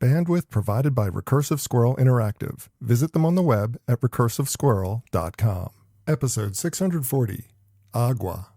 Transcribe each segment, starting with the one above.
Bandwidth provided by Recursive Squirrel Interactive. Visit them on the web at recursivesquirrel.com. Episode 640, Agua.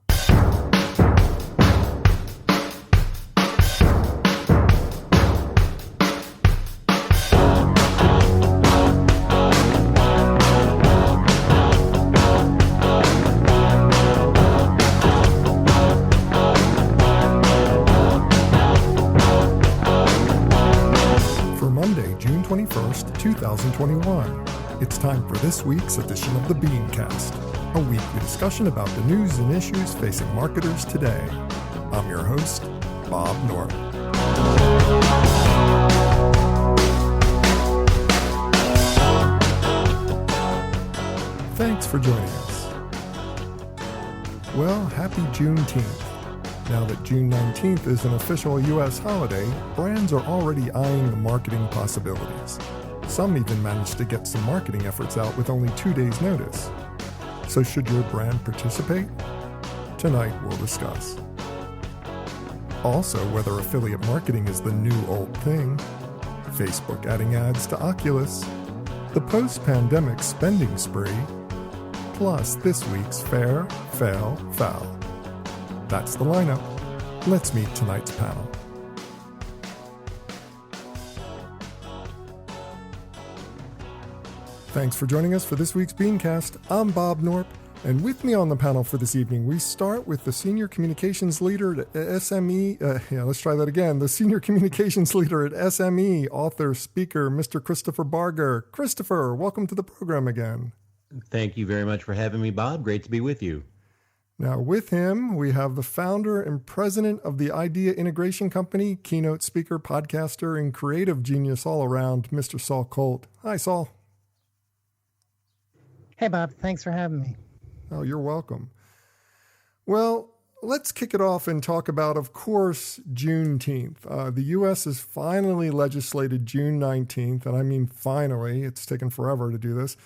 June 21st, 2021. It's time for this week's edition of the BeanCast, a weekly discussion about the news and issues facing marketers today. I'm your host, Bob Norton. Thanks for joining us. Well, happy Juneteenth. Now that June 19th is an official U.S. holiday, brands are already eyeing the marketing possibilities. Some even managed to get some marketing efforts out with only 2 days' notice. So should your brand participate? Tonight we'll discuss. Also, whether affiliate marketing is the new old thing, Facebook adding ads to Oculus, the post-pandemic spending spree, plus this week's Fair, Fail, Foul. That's the lineup. Let's meet tonight's panel. Thanks for joining us for this week's BeanCast. I'm Bob Norp, and with me on the panel for this evening, we start with the Senior Communications Leader at SME. The Senior Communications Leader at SME, author, speaker, Mr. Christopher Barger. Christopher, welcome to the program again. Thank you very much for having me, Bob. Great to be with you. Now, with him, we have the founder and president of the Idea Integration Company, keynote speaker, podcaster, and creative genius all around, Mr. Saul Colt. Hi, Saul. Hey, Bob. Thanks for having me. Oh, you're welcome. Well, let's kick it off and talk about, of course, Juneteenth. The U.S. has finally legislated June 19th, and I mean finally. It's taken forever to do this.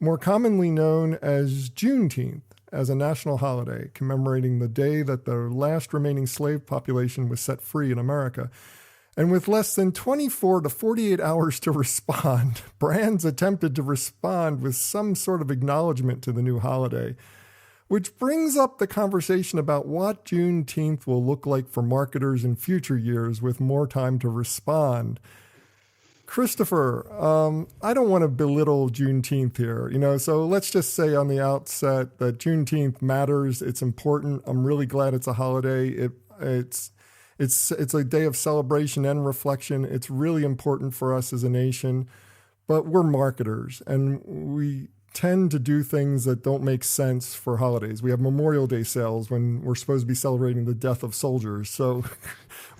More commonly known as Juneteenth, as a national holiday commemorating the day that the last remaining slave population was set free in America. And with less than 24 to 48 hours to respond, brands attempted to respond with some sort of acknowledgement to the new holiday, which brings up the conversation about what Juneteenth will look like for marketers in future years with more time to respond. Christopher, I don't want to belittle Juneteenth here, so let's just say on the outset that Juneteenth matters. It's important. I'm really glad it's a holiday. It's a day of celebration and reflection. It's really important for us as a nation, but we're marketers and we tend to do things that don't make sense for holidays. We have Memorial Day sales when we're supposed to be celebrating the death of soldiers. So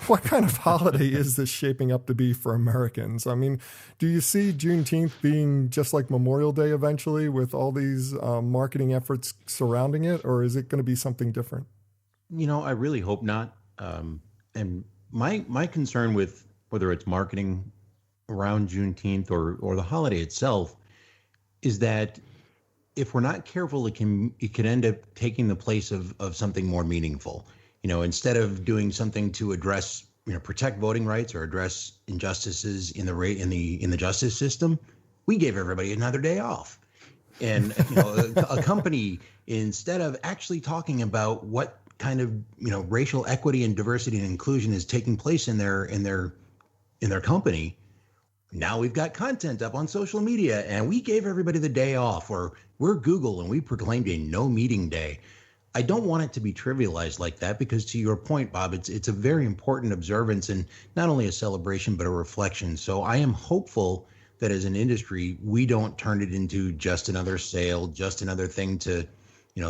what kind of holiday is this shaping up to be for Americans? I mean, do you see Juneteenth being just like Memorial Day eventually with all these marketing efforts surrounding it, or is it going to be something different? I really hope not. And my concern with whether it's marketing around Juneteenth or the holiday itself is that if we're not careful, it can end up taking the place of something more meaningful. Instead of doing something to address, protect voting rights or address injustices in the justice system, we gave everybody another day off. And a company, instead of actually talking about what kind of racial equity and diversity and inclusion is taking place in their company, now we've got content up on social media and we gave everybody the day off, or we're Google and we proclaimed a no meeting day. I don't want it to be trivialized like that because, to your point, Bob, it's a very important observance and not only a celebration but a reflection. So I am hopeful that as an industry, we don't turn it into just another sale, just another thing to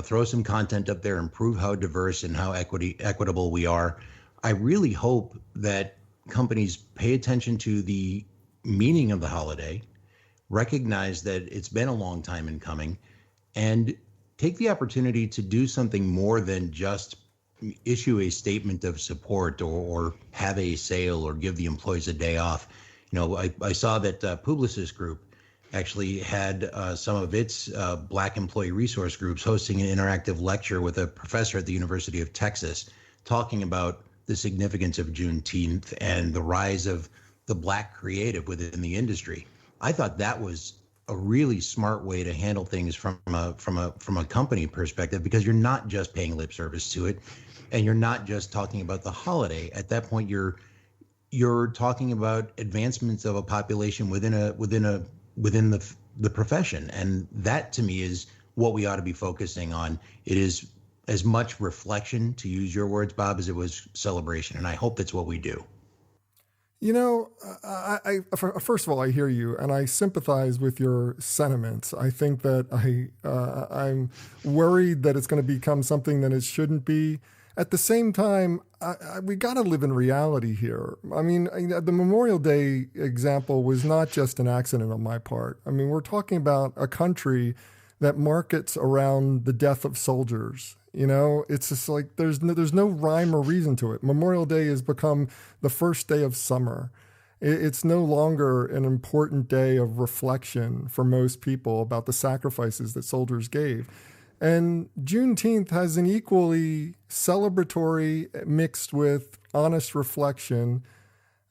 throw some content up there and prove how diverse and how equitable we are. I really hope that companies pay attention to the meaning of the holiday, recognize that it's been a long time in coming, and take the opportunity to do something more than just issue a statement of support or have a sale or give the employees a day off. I saw that Publicis Group actually had some of its Black employee resource groups hosting an interactive lecture with a professor at the University of Texas talking about the significance of Juneteenth and the rise of the black creative within the industry. I thought that was a really smart way to handle things from a company perspective, because you're not just paying lip service to it, and you're not just talking about the holiday. At that point, you're talking about advancements of a population within the profession, and that to me is what we ought to be focusing on. It is as much reflection, to use your words, Bob, as it was celebration, and I hope that's what we do. You know, first of all, I hear you, and I sympathize with your sentiments. I think that I'm worried that it's going to become something that it shouldn't be. At the same time, we got to live in reality here. I mean, the Memorial Day example was not just an accident on my part. I mean, we're talking about a country that markets around the death of soldiers. You know, it's just like there's no rhyme or reason to it. Memorial Day has become the first day of summer. It's no longer an important day of reflection for most people about the sacrifices that soldiers gave. And Juneteenth has an equally celebratory mixed with honest reflection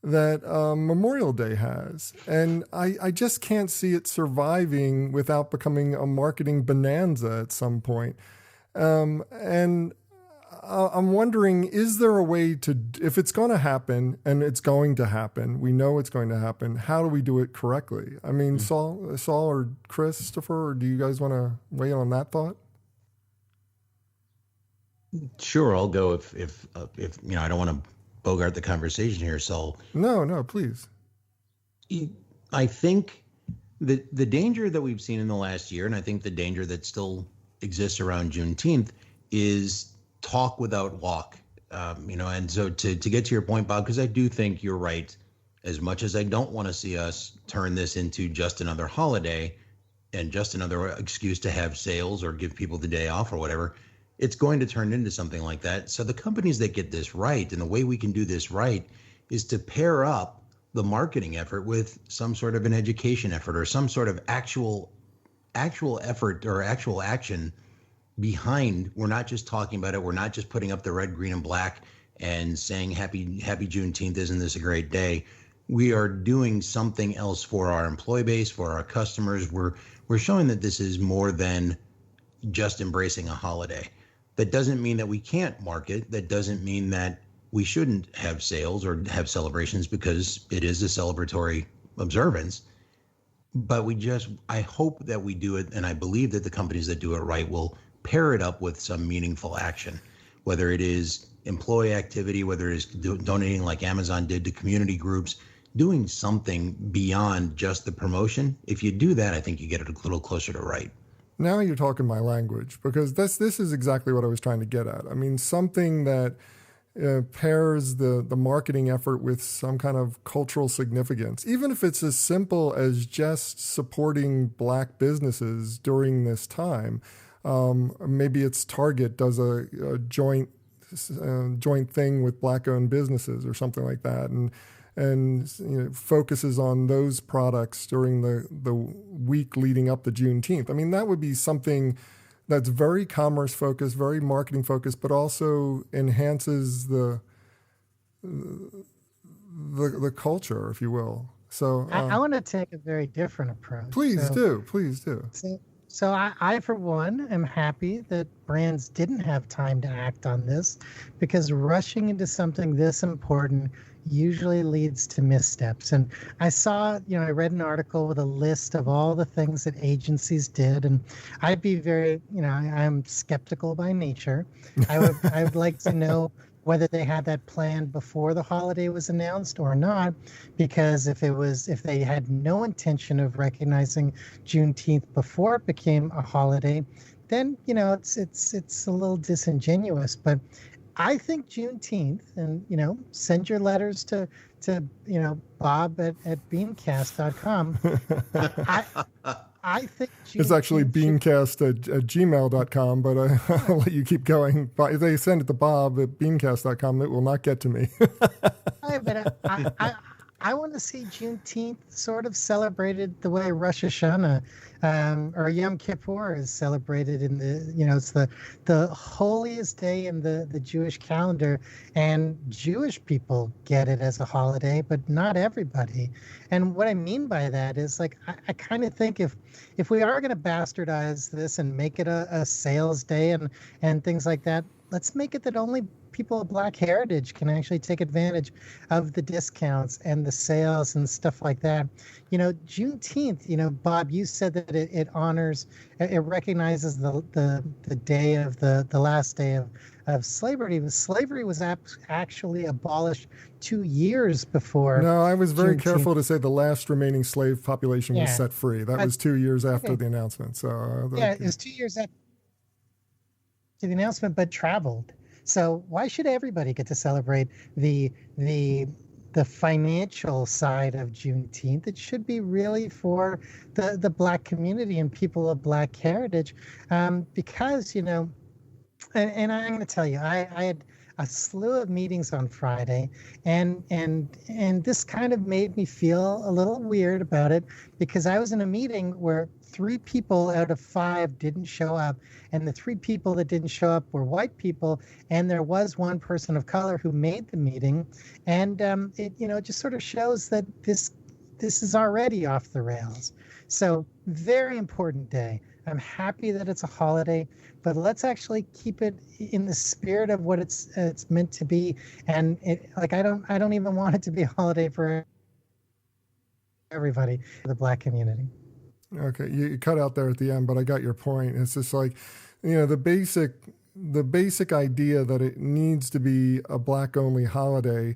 that Memorial Day has. And I just can't see it surviving without becoming a marketing bonanza at some point. And I'm wondering, is there a way to, if it's going to happen, and it's going to happen, we know it's going to happen, how do we do it correctly? I mean, Saul or Christopher, or do you guys want to weigh in on that thought? Sure, I'll go if you know, I don't want to bogart the conversation here, Saul. No, please. I think the danger that we've seen in the last year, and I think the danger that still exists around Juneteenth, is talk without walk. You know, and so to get to your point, Bob, because I do think you're right. As much as I don't want to see us turn this into just another holiday and just another excuse to have sales or give people the day off or whatever, it's going to turn into something like that. So the companies that get this right, and the way we can do this right, is to pair up the marketing effort with some sort of an education effort or some sort of actual effort or actual action behind. We're not just talking about it. We're not just putting up the red, green, and black and saying happy Juneteenth, isn't this a great day? We are doing something else for our employee base, for our customers. We're showing that this is more than just embracing a holiday. That doesn't mean that we can't market. That doesn't mean that we shouldn't have sales or have celebrations, because it is a celebratory observance. But I hope that we do it, and I believe that the companies that do it right will pair it up with some meaningful action, whether it is employee activity, whether it is donating like Amazon did to community groups, doing something beyond just the promotion. If you do that, I think you get it a little closer to right. Now you're talking my language, because this is exactly what I was trying to get at. I mean, something that pairs the marketing effort with some kind of cultural significance, even if it's as simple as just supporting Black businesses during this time. Maybe it's Target does a joint thing with Black-owned businesses or something like that, and you know, focuses on those products during the week leading up to Juneteenth. I mean, that would be something that's very commerce focused, very marketing focused, but also enhances the culture, if you will. So I want to take a very different approach. Please do. So I, for one, am happy that brands didn't have time to act on this, because rushing into something this important usually leads to missteps. And I read an article with a list of all the things that agencies did, and I'd be very, I'm skeptical by nature. I would like to know whether they had that planned before the holiday was announced or not, because if they had no intention of recognizing Juneteenth before it became a holiday, then it's a little disingenuous. But I think Juneteenth, and send your letters to Bob at BeanCast.com. I think it's actually BeanCast at gmail.com, but I'll let you keep going. But if they send it to Bob at BeanCast.com, it will not get to me. I want to see Juneteenth sort of celebrated the way Rosh Hashanah or Yom Kippur is celebrated in it's the holiest day in the Jewish calendar, and Jewish people get it as a holiday, but not everybody. And what I mean by that is, like, I kind of think if we are going to bastardize this and make it a sales day and things like that, let's make it that only people of Black heritage can actually take advantage of the discounts and the sales and stuff like that. Juneteenth, Bob, you said that it recognizes the day of the last day of slavery. Slavery was actually abolished 2 years before. No, I was very Juneteenth. Careful to say the last remaining slave population was set free. That was 2 years after the announcement. So it was 2 years after the announcement, but traveled. So why should everybody get to celebrate the financial side of Juneteenth? It should be really for the Black community and people of Black heritage, because and I'm going to tell you, I had a slew of meetings on Friday, and this kind of made me feel a little weird about it, because I was in a meeting where 3 people out of 5 didn't show up, and the 3 people that didn't show up were white people, and there was 1 person of color who made the meeting, and it just sort of shows that this is already off the rails. So very important day. I'm happy that it's a holiday, but let's actually keep it in the spirit of what it's meant to be. And I don't even want it to be a holiday for everybody, the Black community. Okay, you cut out there at the end, but I got your point. It's just like, the basic idea that it needs to be a Black-only holiday,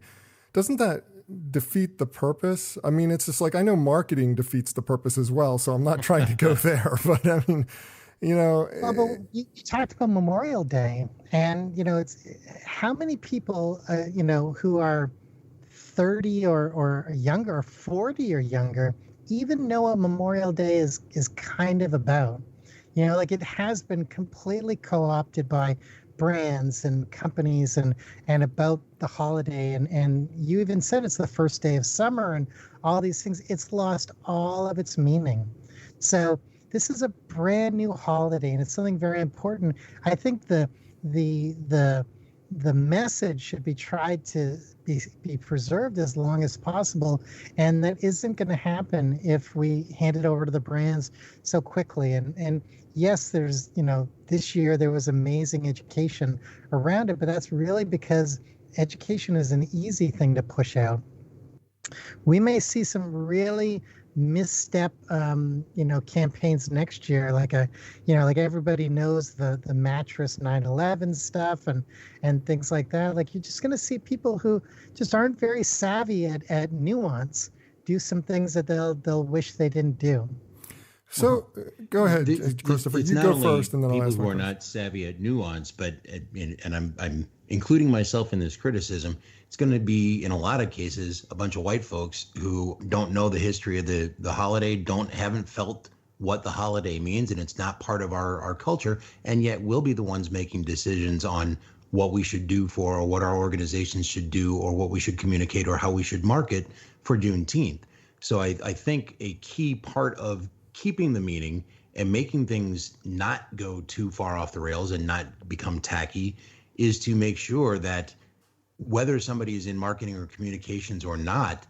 doesn't that defeat the purpose? I mean, it's just like, I know marketing defeats the purpose as well, so I'm not trying to go there, but I mean, Well, but you talked about Memorial Day, and it's how many people who are 30 or younger, or 40 or younger, even know what Memorial Day is kind of about. It has been completely co-opted by brands and companies and about the holiday, and you even said it's the first day of summer and all these things. It's lost all of its meaning. So this is a brand new holiday, and it's something very important. I think the message should be tried to be preserved as long as possible, and that isn't going to happen if we hand it over to the brands so quickly. And yes, there's this year there was amazing education around it, but that's really because education is an easy thing to push out. We may see some really misstep campaigns next year, like everybody knows the mattress 9/11 stuff and things like that. Like, you're just going to see people who just aren't very savvy at nuance do some things that they'll wish they didn't do. So go ahead, Christopher. You go first, and then I'll ask. People who are not savvy at nuance, but and I'm including myself in this criticism. It's going to be, in a lot of cases, a bunch of white folks who don't know the history of the holiday, haven't felt what the holiday means, and it's not part of our culture, and yet we'll be the ones making decisions on what we should do or what our organizations should do, or what we should communicate, or how we should market for Juneteenth. So I think a key part of keeping the meaning and making things not go too far off the rails and not become tacky is to make sure that whether somebody is in marketing or communications or not,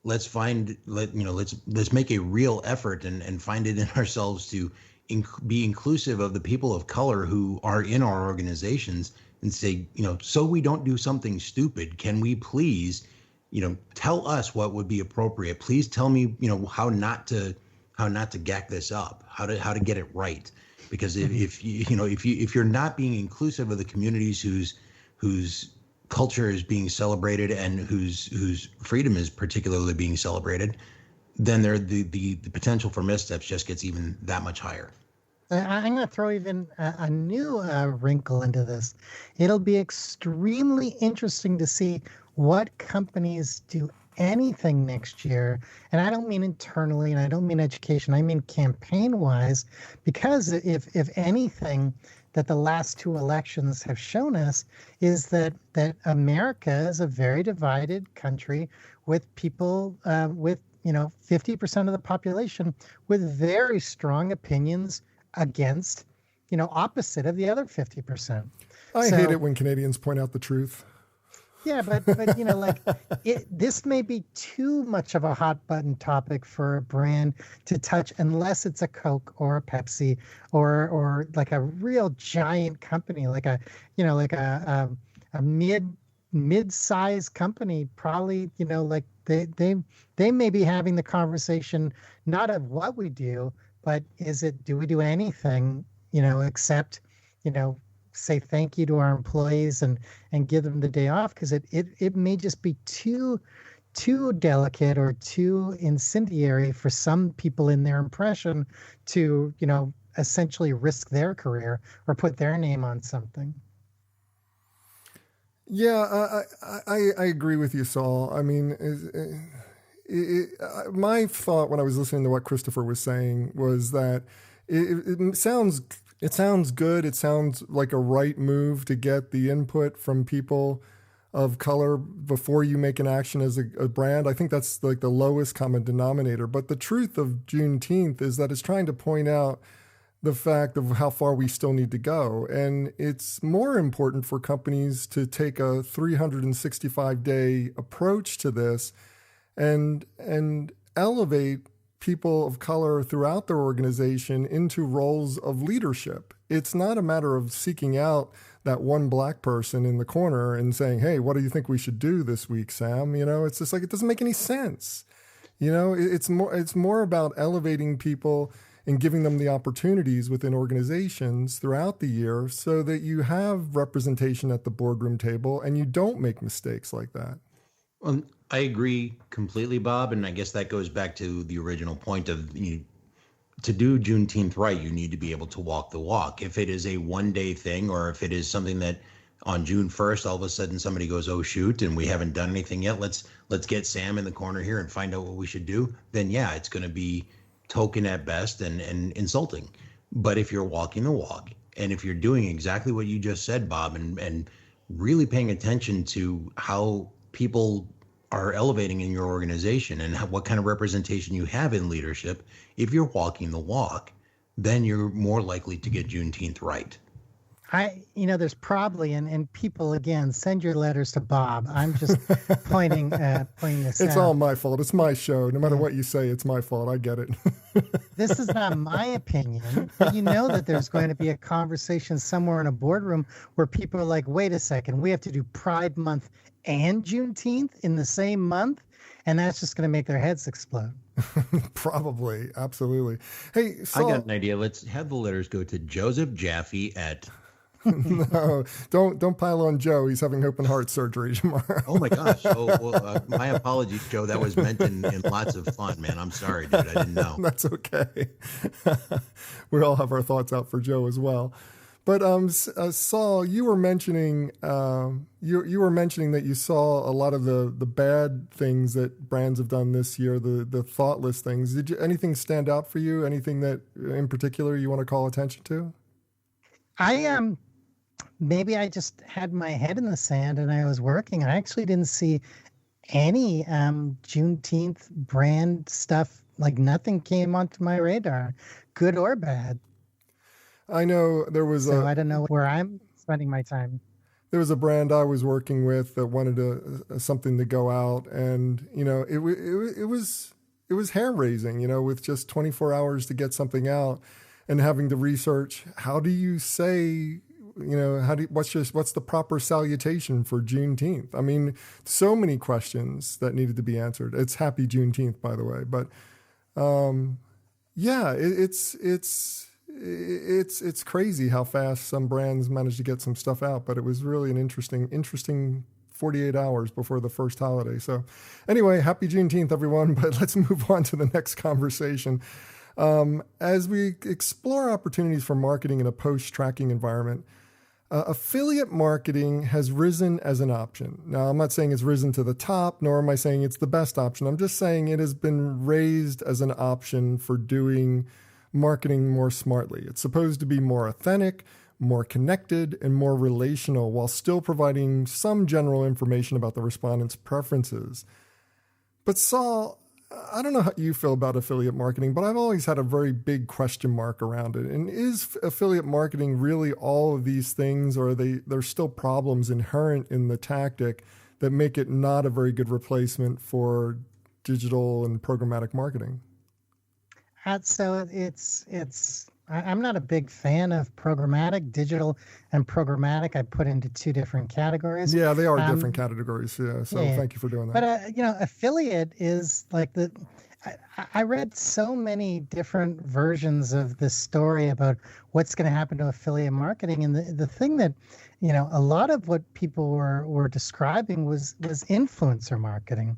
let's make a real effort and find it in ourselves to be inclusive of the people of color who are in our organizations, and say, so we don't do something stupid, can we please, tell us what would be appropriate? Please tell me, how not to gack this up, how to get it right. Because if you're not being inclusive of the communities whose culture is being celebrated and whose freedom is particularly being celebrated, then the potential for missteps just gets even that much higher. I'm going to throw even a new wrinkle into this. It'll be extremely interesting to see what companies do anything next year. And I don't mean internally, and I don't mean education. I mean campaign-wise, because if anything, that the last two elections have shown us is that America is a very divided country with people with 50% of the population with very strong opinions against opposite of the other 50%. I hate it when Canadians point out the truth. Yeah, but this may be too much of a hot button topic for a brand to touch unless it's a Coke or a Pepsi or like a real giant company, like a mid-sized company, probably, like they may be having the conversation not of what we do, but do we do anything, except, say thank you to our employees and give them the day off, because it may just be too delicate or too incendiary for some people in their impression to essentially risk their career or put their name on something. Yeah, I agree with you, Saul. I mean, my thought when I was listening to what Christopher was saying was that it sounds good. It sounds like a right move to get the input from people of color before you make an action as a brand. I think that's like the lowest common denominator. But the truth of Juneteenth is that it's trying to point out the fact of how far we still need to go. And it's more important for companies to take a 365-day approach to this and elevate people of color throughout their organization into roles of leadership. It's not a matter of seeking out that one black person in the corner and saying, hey, what do you think we should do this week, Sam? It's just like, it doesn't make any sense. It's more about elevating people and giving them the opportunities within organizations throughout the year so that you have representation at the boardroom table and you don't make mistakes like that. Well, I agree completely, Bob. And I guess that goes back to the original point of to do Juneteenth right, you need to be able to walk the walk. If it is a one-day thing, or if it is something that on June 1st, all of a sudden somebody goes, oh, shoot, and we haven't done anything yet, let's get Sam in the corner here and find out what we should do, then yeah, it's going to be token at best and insulting. But if you're walking the walk, and if you're doing exactly what you just said, Bob, and really paying attention to how people are elevating in your organization and what kind of representation you have in leadership, if you're walking the walk, then you're more likely to get Juneteenth right. There's probably, and people, again, send your letters to Bob. I'm just pointing this out. It's all my fault. It's my show. No matter what you say, it's my fault. I get it. This is not my opinion, but that there's going to be a conversation somewhere in a boardroom where people are like, wait a second, we have to do Pride Month and Juneteenth in the same month? And that's just going to make their heads explode. Probably. Absolutely. Hey, Saul, I got an idea. Let's have the letters go to Joseph Jaffe at... No, don't pile on Joe. He's having open heart surgery tomorrow. Oh my gosh. Oh, well, my apologies, Joe. That was meant in lots of fun, man. I'm sorry, dude. I didn't know. That's okay. We all have our thoughts out for Joe as well. But Saul, you were mentioning you were mentioning that you saw a lot of the bad things that brands have done this year, the thoughtless things. Did anything stand out for you? Anything that in particular you want to call attention to? Maybe I just had my head in the sand and I was working. I actually didn't see any Juneteenth brand stuff. Like nothing came onto my radar, good or bad. I know there was I don't know where I'm spending my time. There was a brand I was working with that wanted something to go out, and it was hair raising. With just 24 hours to get something out, and having to research how do you say. What's the proper salutation for Juneteenth? I mean, so many questions that needed to be answered. It's Happy Juneteenth, by the way. But yeah, it's crazy how fast some brands manage to get some stuff out. But it was really an interesting 48 hours before the first holiday. So anyway, Happy Juneteenth, everyone. But let's move on to the next conversation. As we explore opportunities for marketing in a post-tracking environment, affiliate marketing has risen as an option. Now, I'm not saying it's risen to the top, nor am I saying it's the best option. I'm just saying it has been raised as an option for doing marketing more smartly. It's supposed to be more authentic, more connected, and more relational while still providing some general information about the respondents' preferences. But Saul, I don't know how you feel about affiliate marketing, but I've always had a very big question mark around it. And is affiliate marketing really all of these things, or there's still problems inherent in the tactic that make it not a very good replacement for digital and programmatic marketing? So I'm not a big fan of programmatic, digital and programmatic. I put into two different categories. Yeah, they are different categories. Yeah, so thank you for doing that. But affiliate is like I read so many different versions of this story about what's going to happen to affiliate marketing, and the thing that a lot of what people were describing was influencer marketing,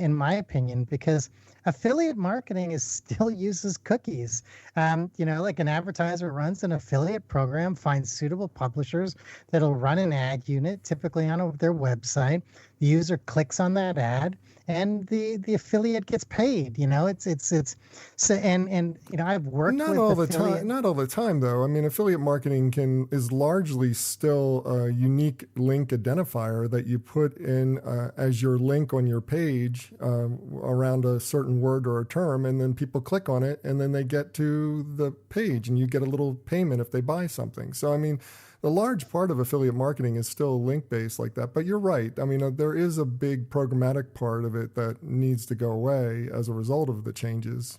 in my opinion, because affiliate marketing still uses cookies. Like an advertiser runs an affiliate program, finds suitable publishers that'll run an ad unit, typically on their website. The user clicks on that ad, and the affiliate gets paid. It's so and I've worked not with all the affiliate... time. Not all the time, though. I mean, affiliate marketing is largely still a unique link identifier that you put in as your link on your page around a certain word or a term, and then people click on it, and then they get to the page, and you get a little payment if they buy something. So, I mean, the large part of affiliate marketing is still link-based like that. But you're right. I mean, there is a big programmatic part of it that needs to go away as a result of the changes,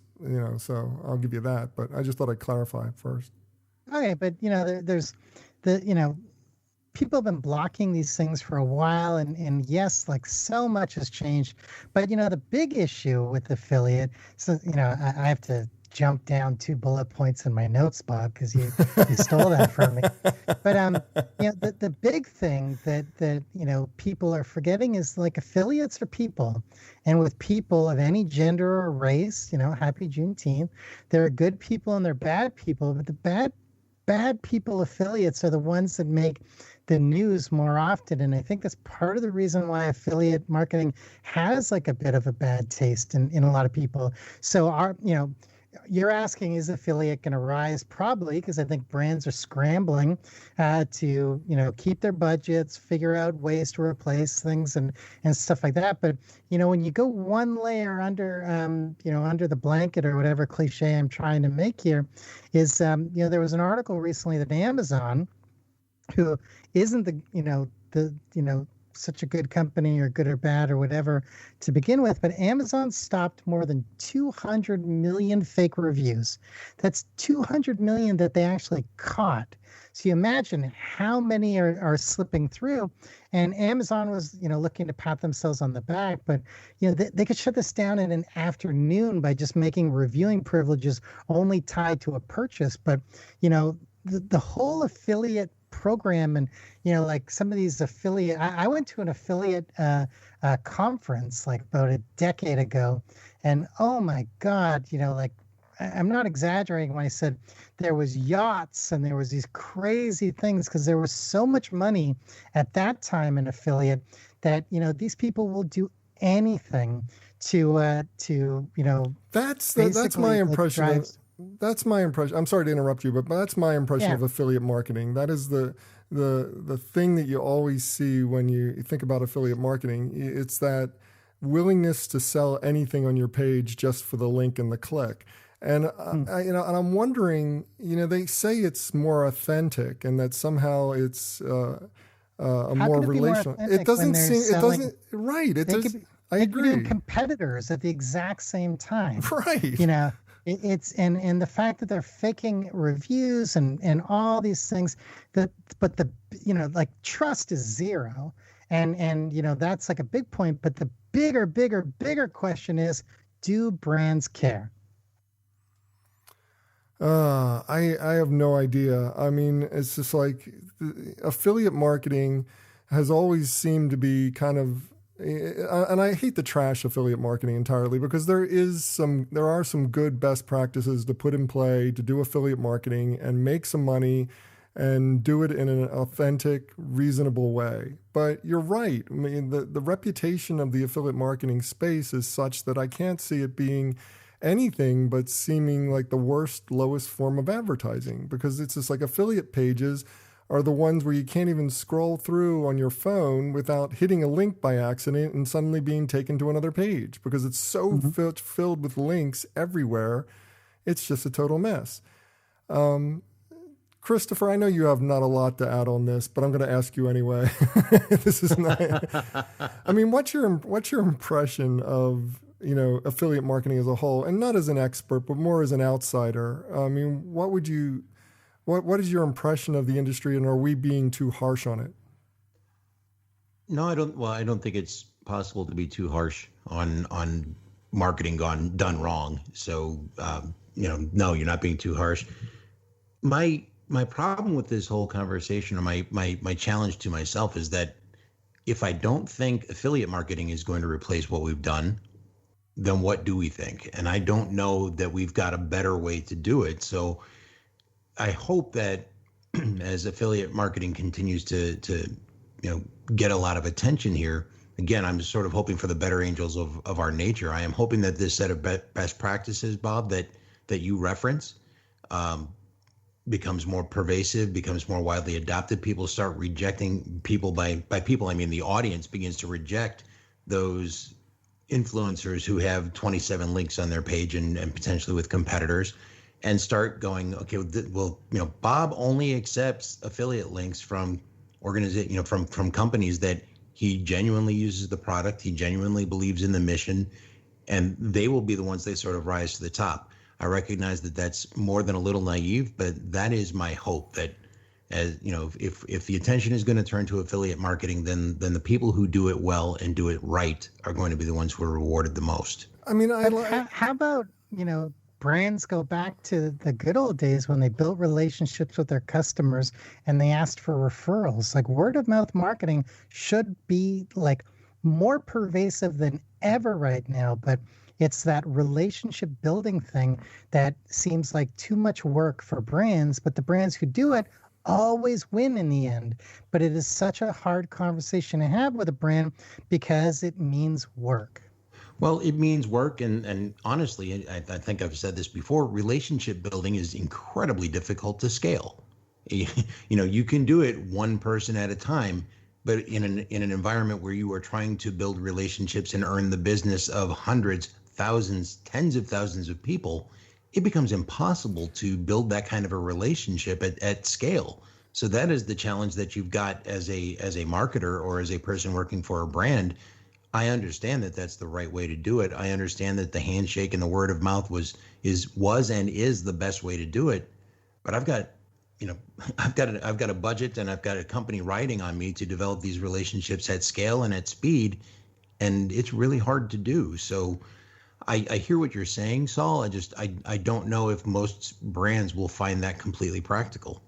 so I'll give you that. But I just thought I'd clarify first. Okay, but, there's people have been blocking these things for a while, and yes, like so much has changed. But, the big issue with affiliate, so, I have to jump down 2 bullet points in my notes, Bob, because you stole that from me. But the big thing that people are forgetting is, like, affiliates are people, and with people of any gender or race, happy Juneteenth. There are good people and there are bad people, but the bad people affiliates are the ones that make the news more often. And I think that's part of the reason why affiliate marketing has like a bit of a bad taste in a lot of people. So you're asking, is affiliate going to rise? Probably, because I think brands are scrambling to keep their budgets, figure out ways to replace things and stuff like that. But when you go one layer under under the blanket, or whatever cliche I'm trying to make here, is there was an article recently that Amazon, who isn't such a good company, or good or bad or whatever to begin with, but Amazon stopped more than 200 million fake reviews. That's 200 million that they actually caught. So you imagine how many are slipping through. And Amazon was looking to pat themselves on the back, but they could shut this down in an afternoon by just making reviewing privileges only tied to a purchase. But the whole affiliate program, and like some of these affiliate, I went to an affiliate conference like about a decade ago, and oh my God, like, I'm not exaggerating when I said there was yachts and there was these crazy things, because there was so much money at that time in affiliate that these people will do anything to that's my impression. That's my impression. I'm sorry to interrupt you, but that's my impression of affiliate marketing. That is the thing that you always see when you think about affiliate marketing. It's that willingness to sell anything on your page just for the link and the click. And and I'm wondering, they say it's more authentic, and that somehow it's a more relational. It doesn't seem. It doesn't. Right. It does. I agree. Be competitors at the exact same time. Right. It's and the fact that they're faking reviews and all these things, but the like trust is zero, and that's like a big point. But the bigger question is, do brands care? I have no idea. I mean, it's just like affiliate marketing has always seemed to be kind of. And I hate the trash affiliate marketing entirely, because there are some good best practices to put in play to do affiliate marketing and make some money and do it in an authentic, reasonable way. But you're right. I mean, the reputation of the affiliate marketing space is such that I can't see it being anything but seeming like the worst, lowest form of advertising, because it's just like affiliate pages are the ones where you can't even scroll through on your phone without hitting a link by accident and suddenly being taken to another page because it's so filled with links everywhere. It's just a total mess. Christopher, I know you have not a lot to add on this, but I'm going to ask you anyway. This is not. I mean, what's your impression of affiliate marketing as a whole, and not as an expert, but more as an outsider? I mean, what is your impression of the industry, and are we being too harsh on it? No, I don't. Well, I don't think it's possible to be too harsh on marketing done wrong. So, no, you're not being too harsh. My problem with this whole conversation, or my challenge to myself, is that if I don't think affiliate marketing is going to replace what we've done, then what do we think? And I don't know that we've got a better way to do it. So I hope that as affiliate marketing continues to get a lot of attention here, again, I'm sort of hoping for the better angels of our nature. I am hoping that this set of best practices, Bob, that you reference, becomes more pervasive, becomes more widely adopted. People start rejecting people by people, I mean the audience begins to reject those influencers who have 27 links on their page and potentially with competitors, and start going, okay, well, Bob only accepts affiliate links from from companies that he genuinely uses the product, he genuinely believes in the mission, and they will be the ones that sort of rise to the top. I recognize that that's more than a little naive, but that is my hope, that as if the attention is going to turn to affiliate marketing, then the people who do it well and do it right are going to be the ones who are rewarded the most. I mean, how about, brands go back to the good old days when they built relationships with their customers and they asked for referrals. Like, word of mouth marketing should be like more pervasive than ever right now, but it's that relationship building thing that seems like too much work for brands, but the brands who do it always win in the end. But it is such a hard conversation to have with a brand because it means work. Well, it means work. And honestly, I think I've said this before, relationship building is incredibly difficult to scale. You can do it one person at a time, but in an environment where you are trying to build relationships and earn the business of hundreds, thousands, tens of thousands of people, it becomes impossible to build that kind of a relationship at scale. So that is the challenge that you've got as a marketer or as a person working for a brand. I understand that that's the right way to do it. I understand that the handshake and the word of mouth was and is the best way to do it. But I've got a budget, and I've got a company riding on me to develop these relationships at scale and at speed, and it's really hard to do. So I hear what you're saying, Saul. I don't know if most brands will find that completely practical.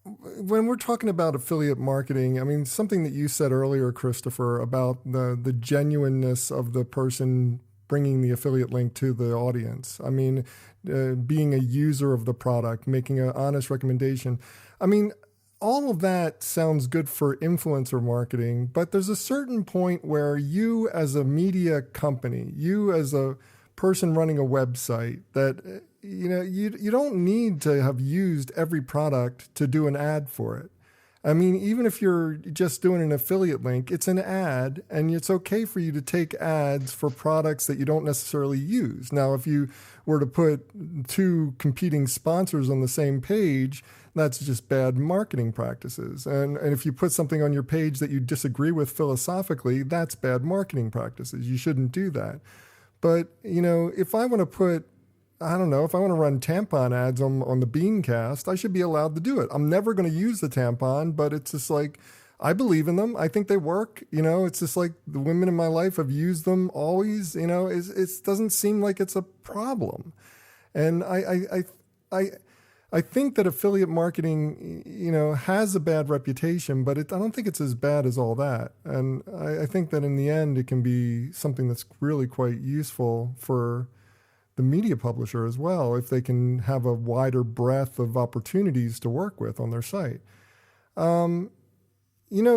When we're talking about affiliate marketing, I mean, something that you said earlier, Christopher, about the genuineness of the person bringing the affiliate link to the audience. I mean, being a user of the product, making an honest recommendation. I mean, all of that sounds good for influencer marketing, but there's a certain point where you as a media company, you as a person running a website, that you don't need to have used every product to do an ad for it. I mean, even if you're just doing an affiliate link, it's an ad, and it's okay for you to take ads for products that you don't necessarily use. Now, if you were to put two competing sponsors on the same page, that's just bad marketing practices. And if you put something on your page that you disagree with philosophically, that's bad marketing practices. You shouldn't do that. But, if I want to put, I don't know, if I want to run tampon ads on the BeanCast, I should be allowed to do it. I'm never going to use the tampon, but it's just like, I believe in them. I think they work. It's just like the women in my life have used them always. It doesn't seem like it's a problem. And I think that affiliate marketing, has a bad reputation, but I don't think it's as bad as all that. And I think that in the end, it can be something that's really quite useful for the media publisher as well, if they can have a wider breadth of opportunities to work with on their site.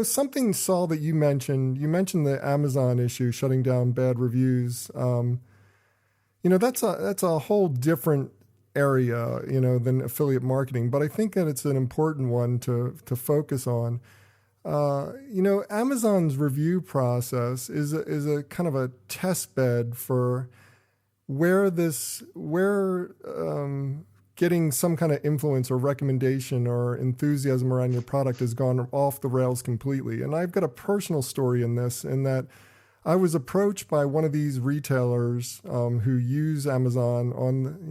Something, Saul, that you mentioned the Amazon issue, shutting down bad reviews. that's a whole different area, than affiliate marketing. But I think that it's an important one to focus on. Amazon's review process is a kind of a test bed for where getting some kind of influence or recommendation or enthusiasm around your product has gone off the rails completely. And I've got a personal story in this, in that I was approached by one of these retailers who use Amazon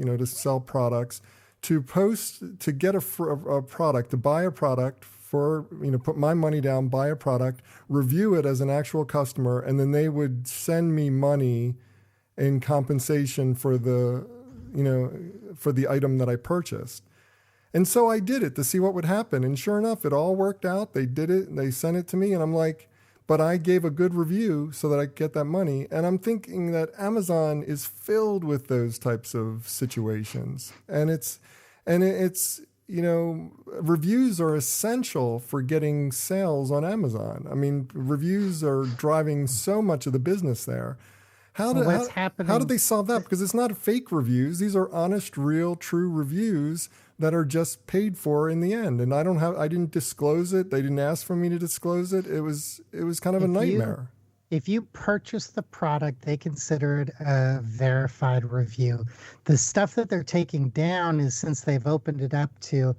to sell products, to get a product, to buy a product for, put my money down, buy a product, review it as an actual customer, and then they would send me money in compensation for the item that I purchased. And so I did it to see what would happen. And sure enough, it all worked out. They did it and they sent it to me. And I'm like, but I gave a good review so that I could get that money. And I'm thinking that Amazon is filled with those types of situations. And it's reviews are essential for getting sales on Amazon. I mean, reviews are driving so much of the business there. How did they solve that? Because it's not fake reviews. These are honest, real, true reviews that are just paid for in the end. And I didn't disclose it. They didn't ask for me to disclose it. It was kind of a nightmare. If you purchase the product, they consider it a verified review. The stuff that they're taking down is, since they've opened it up to,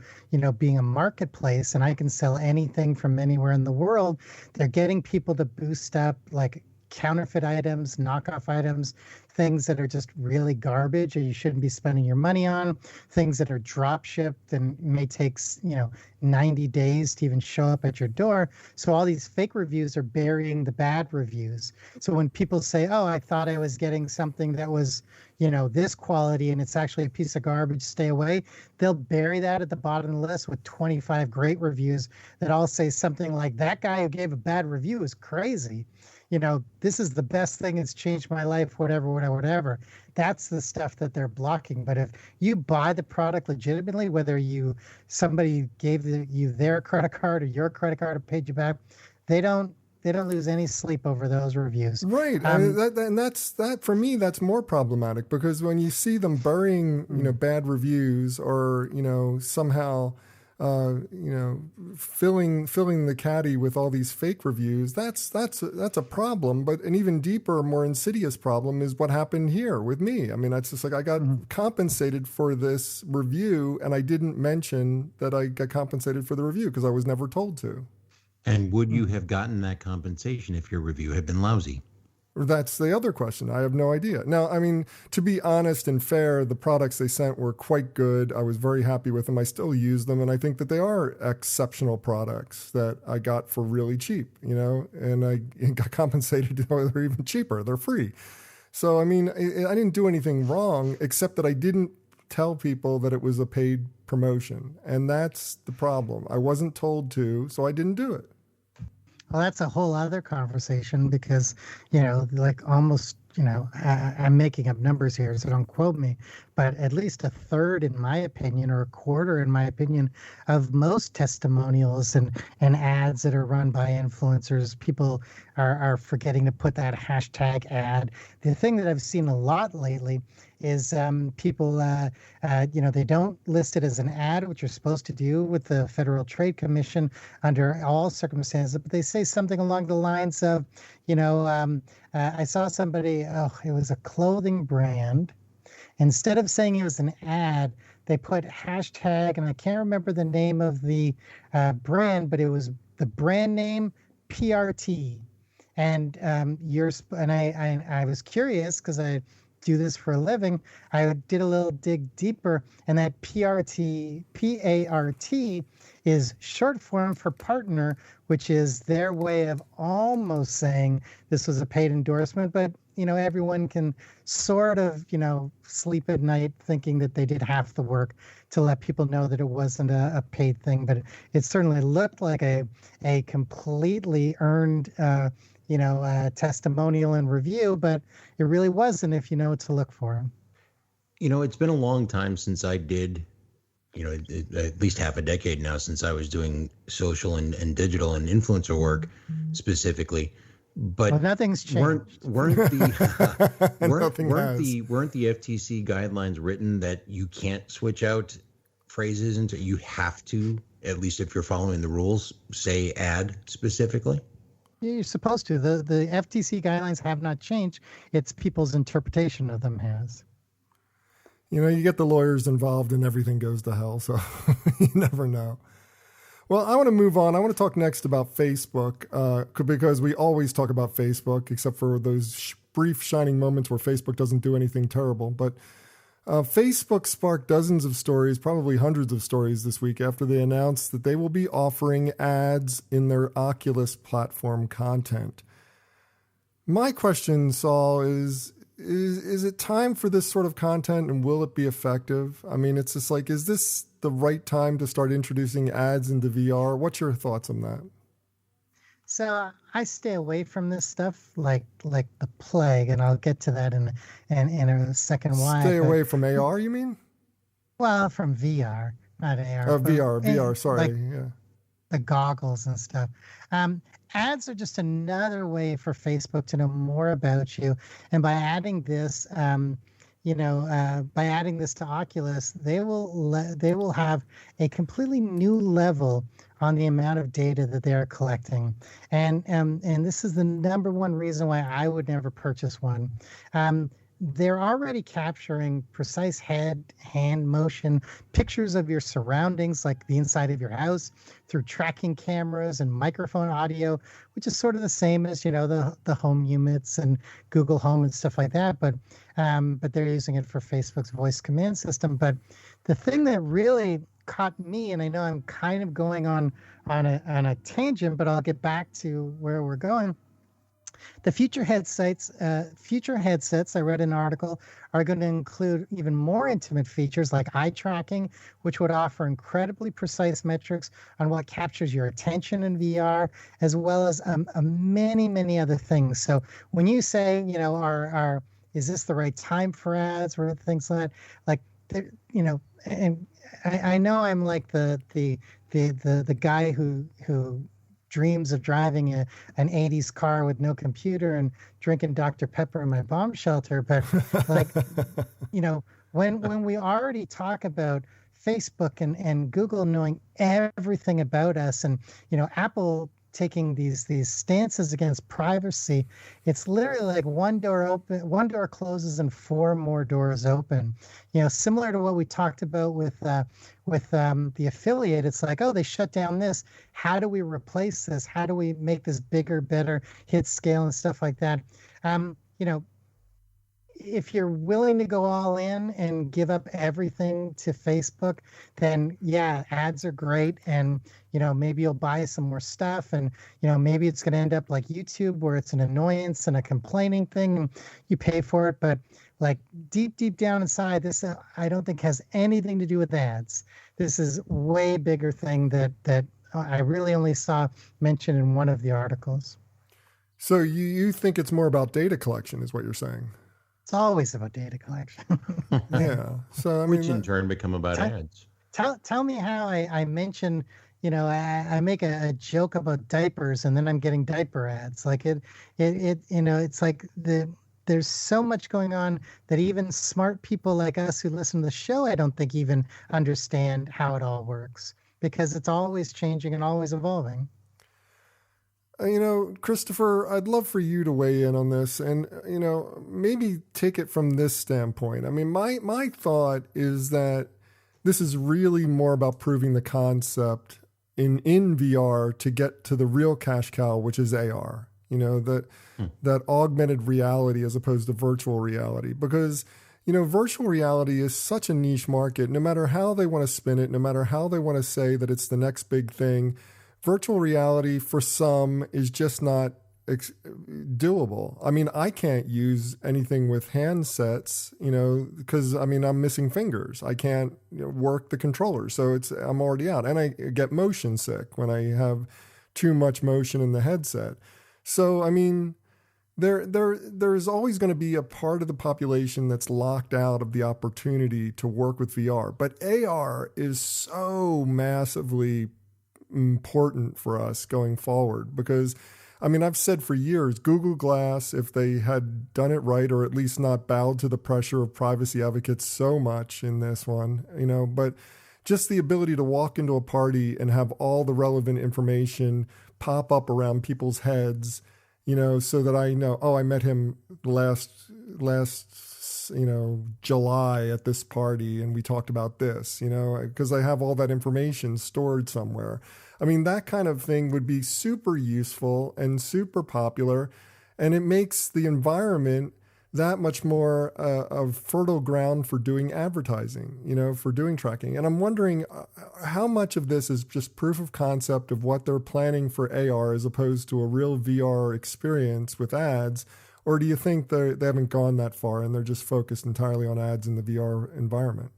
being a marketplace, and I can sell anything from anywhere in the world, they're getting people to boost up like counterfeit items, knockoff items, things that are just really garbage or you shouldn't be spending your money on, things that are drop shipped and may take 90 days to even show up at your door. So all these fake reviews are burying the bad reviews. So when people say, oh, I thought I was getting something that was this quality and it's actually a piece of garbage, stay away, they'll bury that at the bottom of the list with 25 great reviews that all say something like, that guy who gave a bad review is crazy. This is the best thing. It's changed my life, whatever. That's the stuff that they're blocking. But if you buy the product legitimately, whether somebody gave you their credit card or your credit card and paid you back, they don't lose any sleep over those reviews. Right. That for me, that's more problematic, because when you see them burying, bad reviews or, somehow, filling the caddy with all these fake reviews, that's a problem. But an even deeper, more insidious problem is what happened here with me. I mean, that's just like, I got compensated for this review, and I didn't mention that I got compensated for the review because I was never told to. And would you have gotten that compensation if your review had been lousy? That's the other question. I have no idea. Now, I mean, to be honest and fair, the products they sent were quite good. I was very happy with them. I still use them, and I think that they are exceptional products that I got for really cheap, and I got compensated. They're even cheaper. They're free. So, I mean, I didn't do anything wrong, except that I didn't tell people that it was a paid promotion. And that's the problem. I wasn't told to, so I didn't do it. Well, that's a whole other conversation because, almost, I'm making up numbers here, so don't quote me, but at least a third, in my opinion, or a quarter, in my opinion, of most testimonials and ads that are run by influencers, people are forgetting to put that hashtag ad. The thing that I've seen a lot lately is people, they don't list it as an ad, which you're supposed to do with the Federal Trade Commission under all circumstances, but they say something along the lines of, I saw somebody, it was a clothing brand. Instead of saying it was an ad, they put hashtag, and I can't remember the name of the brand, but it was the brand name PRT. And I was curious because I do this for a living. I did a little dig deeper, and that PRT, PART, is short form for partner, which is their way of almost saying this was a paid endorsement, but everyone can sort of, sleep at night thinking that they did half the work to let people know that it wasn't a paid thing. But it certainly looked like a completely earned, testimonial and review, but it really wasn't if you know what to look for. It's been a long time since I did, at least half a decade now since I was doing social and digital and influencer work specifically. But well, nothing's changed. weren't the Nothing has. weren't the FTC guidelines written that you can't switch out phrases into, you have to, at least if you're following the rules, say ad specifically? You're supposed to. The FTC guidelines have not changed. It's people's interpretation of them has. You get the lawyers involved and everything goes to hell, so you never know. Well, I want to move on. I want to talk next about Facebook because we always talk about Facebook, except for those brief shining moments where Facebook doesn't do anything terrible. But Facebook sparked dozens of stories, probably hundreds of stories this week after they announced that they will be offering ads in their Oculus platform content. My question, Saul, is it time for this sort of content, and will it be effective? I mean, it's just like, is this the right time to start introducing ads into VR? What's your thoughts on that? So I stay away from this stuff like the plague, and I'll get to that in a second. Why? Stay away from AR, you mean? Well, from VR, not AR. Oh, VR. Sorry, yeah. The goggles and stuff. Ads are just another way for Facebook to know more about you, and by adding this, by adding this to Oculus, they will have a completely new level on the amount of data that they are collecting, and this is the number one reason why I would never purchase one. They're already capturing precise hand motion, pictures of your surroundings, like the inside of your house, through tracking cameras and microphone audio, which is sort of the same as, the home units and Google Home and stuff like that. But they're using it for Facebook's voice command system. But the thing that really caught me, and I know I'm kind of going on a tangent, but I'll get back to where we're going. The future headsets, I read an article, are going to include even more intimate features like eye tracking, which would offer incredibly precise metrics on what captures your attention in VR, as well as many, many other things. So when you say, is this the right time for ads or things like that, and I know I'm like the guy who dreams of driving an 80s car with no computer and drinking Dr. Pepper in my bomb shelter. But when we already talk about Facebook and Google knowing everything about us, and, Apple taking these stances against privacy, it's literally like one door closes and four more doors open. Similar to what we talked about with the affiliate. It's like, oh, they shut down this. How do we replace this? How do we make this bigger, better, hit scale and stuff like that? If you're willing to go all in and give up everything to Facebook, then yeah, ads are great. And, maybe you'll buy some more stuff, and, maybe it's going to end up like YouTube, where it's an annoyance and a complaining thing and you pay for it. But like deep down inside, this, I don't think has anything to do with ads. This is way bigger thing that I really only saw mentioned in one of the articles. So you think it's more about data collection is what you're saying? It's always about data collection. Yeah. So I mean, which in turn become about ads. Tell me how I mention, I make a joke about diapers, and then I'm getting diaper ads. Like it's like there's so much going on that even smart people like us who listen to the show, I don't think even understand how it all works, because it's always changing and always evolving. Christopher, I'd love for you to weigh in on this and, maybe take it from this standpoint. I mean, my thought is that this is really more about proving the concept in VR to get to the real cash cow, which is AR, that augmented reality as opposed to virtual reality. Because, virtual reality is such a niche market. No matter how they want to spin it, no matter how they want to say that it's the next big thing, virtual reality for some is just not doable. I mean, I can't use anything with handsets, because I'm missing fingers. I can't work the controller, so I'm already out, and I get motion sick when I have too much motion in the headset. So I mean, there's always going to be a part of the population that's locked out of the opportunity to work with VR. But AR is so massively important for us going forward, because I mean, I've said for years, Google Glass, if they had done it right, or at least not bowed to the pressure of privacy advocates so much in this one, but just the ability to walk into a party and have all the relevant information pop up around people's heads, so that I know, oh, I met him last July at this party and we talked about this, because I have all that information stored somewhere. I mean, that kind of thing would be super useful and super popular, and it makes the environment that much more of fertile ground for doing advertising, for doing tracking. And I'm wondering how much of this is just proof of concept of what they're planning for AR as opposed to a real VR experience with ads. Or do you think they haven't gone that far and they're just focused entirely on ads in the VR environment?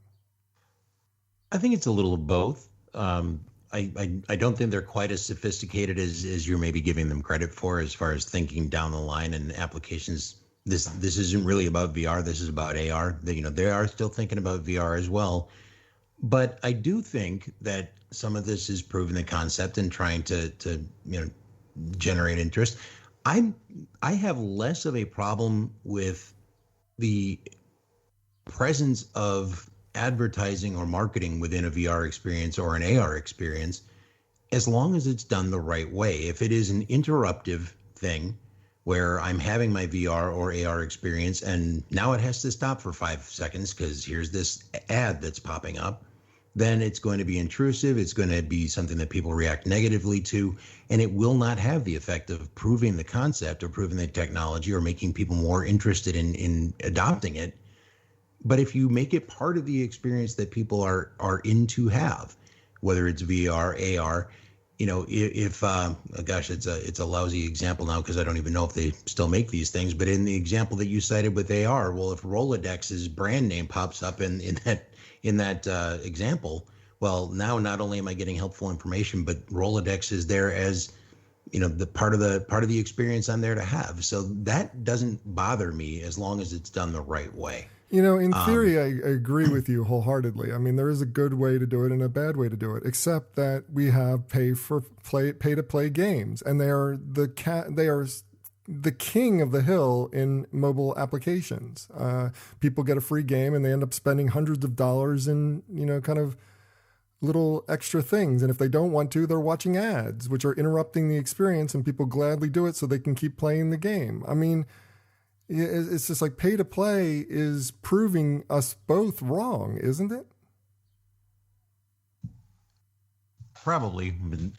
I think it's a little of both. I don't think they're quite as sophisticated as you're maybe giving them credit for, as far as thinking down the line and applications. This isn't really about VR. This is about AR. They are still thinking about VR as well. But I do think that some of this is proving the concept and trying to generate interest. I have less of a problem with the presence of advertising or marketing within a VR experience or an AR experience, as long as it's done the right way. If it is an interruptive thing where I'm having my VR or AR experience and now it has to stop for 5 seconds because here's this ad that's popping up, then it's going to be intrusive. It's going to be something that people react negatively to, and it will not have the effect of proving the concept or proving the technology or making people more interested in adopting it. But if you make it part of the experience that people are in to have, whether it's VR, AR, gosh, it's a lousy example now because I don't even know if they still make these things. But in the example that you cited with AR, well, if Rolodex's brand name pops up in that example, well, now not only am I getting helpful information, but Rolodex is there as the part of the experience I'm there to have. So that doesn't bother me as long as it's done the right way. In theory, I agree with you wholeheartely. I mean, there is a good way to do it and a bad way to do it, except that we have pay to play games, and they are the king of the hill in mobile applications. People get a free game and they end up spending hundreds of dollars in kind of little extra things, and if they don't want to, they're watching ads, which are interrupting the experience, and people gladly do it so they can keep playing the game. I mean, it's just like pay to play is proving us both wrong, isn't it? Probably.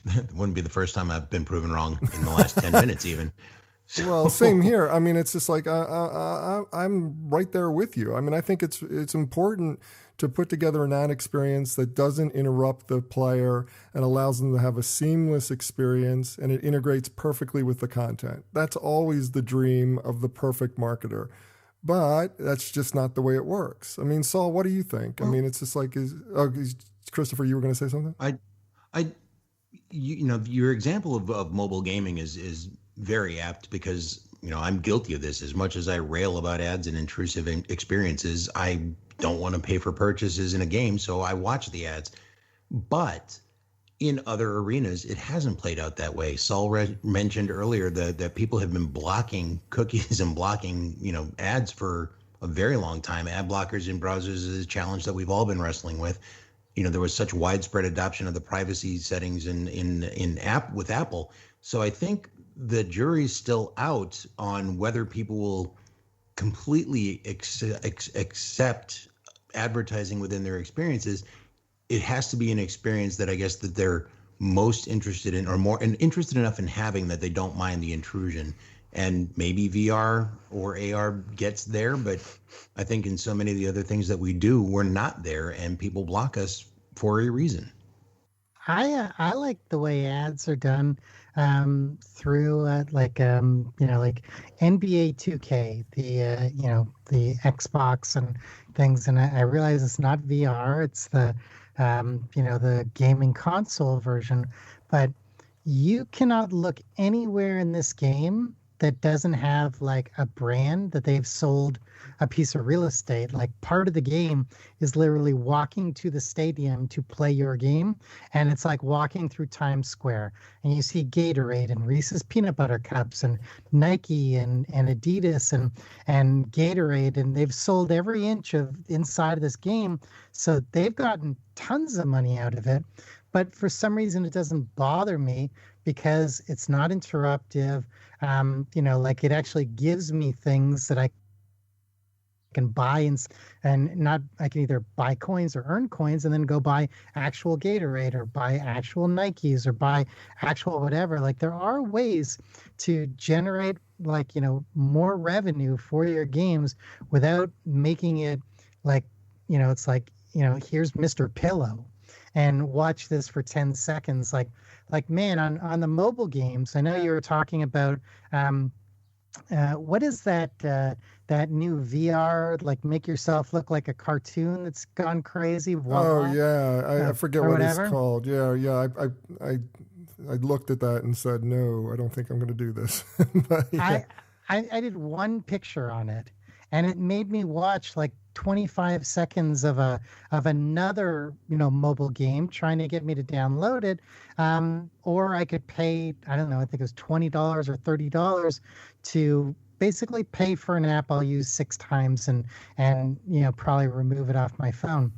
It wouldn't be the first time I've been proven wrong in the last 10 minutes even. Well, same here. I mean, it's just like I'm right there with you. I mean, I think it's important to put together an ad experience that doesn't interrupt the player and allows them to have a seamless experience, and it integrates perfectly with the content. That's always the dream of the perfect marketer. But that's just not the way it works. I mean, Saul, what do you think? I mean, it's just like, Christopher, you were going to say something? Your example of mobile gaming is very apt because, I'm guilty of this. As much as I rail about ads and intrusive experiences, I don't want to pay for purchases in a game, so I watch the ads. But in other arenas, it hasn't played out that way. Saul mentioned earlier that people have been blocking cookies and blocking, ads for a very long time. Ad blockers in browsers is a challenge that we've all been wrestling with. There was such widespread adoption of the privacy settings in Apple. So I think the jury's still out on whether people will completely accept advertising within their experiences. It has to be an experience that I guess that they're most interested in, or more and interested enough in having that they don't mind the intrusion. And maybe VR or AR gets there, but I think in so many of the other things that we do, we're not there, and people block us for a reason. I like the way ads are done through like NBA 2K, the Xbox and things, and I realize it's not VR, it's the the gaming console version, but you cannot look anywhere in this game that doesn't have like a brand that they've sold a piece of real estate. Like part of the game is literally walking to the stadium to play your game. And it's like walking through Times Square and you see Gatorade and Reese's peanut butter cups and Nike and Adidas and Gatorade. And they've sold every inch of inside of this game. So they've gotten tons of money out of it. But for some reason, it doesn't bother me because it's not interruptive. Like it actually gives me things that I can buy and not, I can either buy coins or earn coins and then go buy actual Gatorade or buy actual Nikes or buy actual whatever. Like there are ways to generate like, more revenue for your games without making it like, it's like, here's Mr. Pillow and watch this for 10 seconds. Like man, on the mobile games, I know you were talking about, what is that new VR, like make yourself look like a cartoon that's gone crazy? Oh yeah, I forget what whatever. it's called. Yeah. I looked at that and said, no, I don't think I'm going to do this. But, yeah. I did one picture on it, and it made me watch like 25 seconds of another mobile game trying to get me to download it, or I could pay, I don't know, I think it was $20 or $30 to basically pay for an app I'll use 6 times and probably remove it off my phone.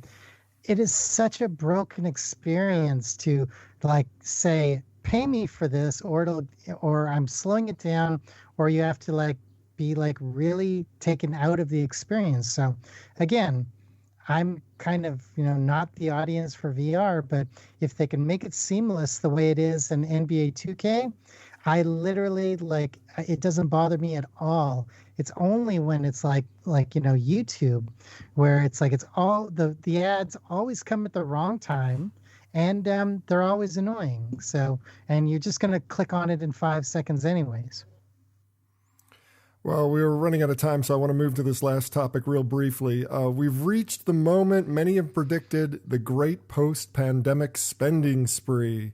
It is such a broken experience to like say pay me for this, or I'm slowing it down, or you have to like be like really taken out of the experience. So again, I'm kind of not the audience for VR, but if they can make it seamless the way it is in NBA 2K, I literally like it doesn't bother me at all. It's only when it's like YouTube, where it's like it's all the ads always come at the wrong time, and they're always annoying. So, and you're just gonna click on it in 5 seconds anyways. Well, we were running out of time, so I want to move to this last topic real briefly. We've reached the moment many have predicted, the great post-pandemic spending spree.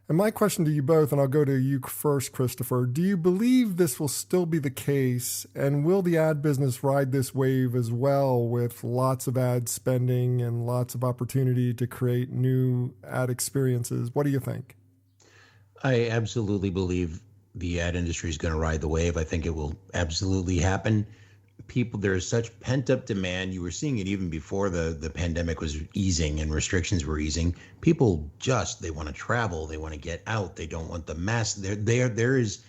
And my question to you both, and I'll go to you first, Christopher, do you believe this will still be the case? And will the ad business ride this wave as well, with lots of ad spending and lots of opportunity to create new ad experiences? What do you think? I absolutely believe the ad industry is going to ride the wave. I think it will absolutely happen. There is such pent-up demand. You were seeing it even before the pandemic was easing and restrictions were easing. People they want to travel, they want to get out, they don't want the mask. There's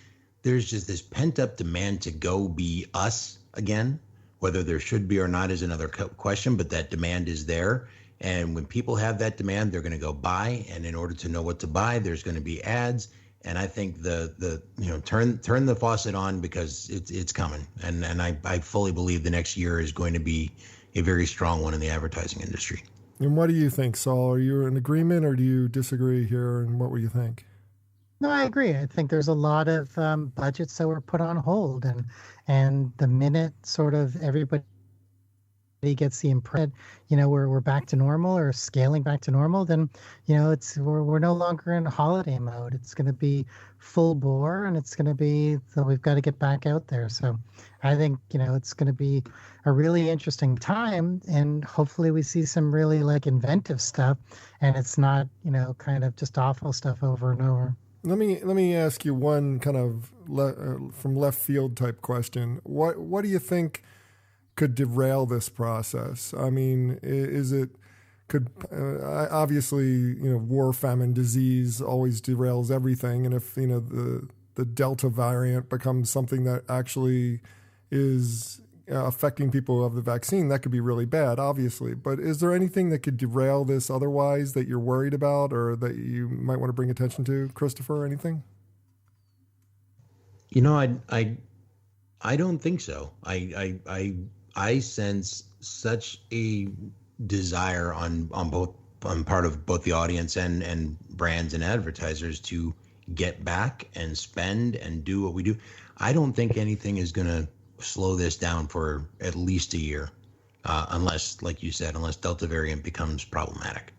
just this pent-up demand to go be us again. Whether there should be or not is another question, but that demand is there. And when people have that demand, they're going to go buy. And in order to know what to buy, there's going to be ads. And I think turn the faucet on, because it's coming. And I fully believe the next year is going to be a very strong one in the advertising industry. And what do you think, Saul? Are you in agreement or do you disagree here? And what would you think? No, I agree. I think there's a lot of budgets that were put on hold, and the minute sort of everybody gets the impression, we're back to normal or scaling back to normal, then we're no longer in holiday mode. It's going to be full bore, and it's going to be, so we've got to get back out there. So I think it's going to be a really interesting time, and hopefully we see some really like inventive stuff, and it's not kind of just awful stuff over and over. Let me ask you one kind of from left field type question. What do you think could derail this process? I mean, obviously, war, famine, disease always derails everything. And if, the Delta variant becomes something that actually is affecting people who have the vaccine, that could be really bad, obviously. But is there anything that could derail this otherwise that you're worried about or that you might want to bring attention to, Christopher, or anything? I don't think so. I sense such a desire on part of both the audience and brands and advertisers to get back and spend and do what we do. I don't think anything is going to slow this down for at least a year, unless, like you said, unless Delta variant becomes problematic.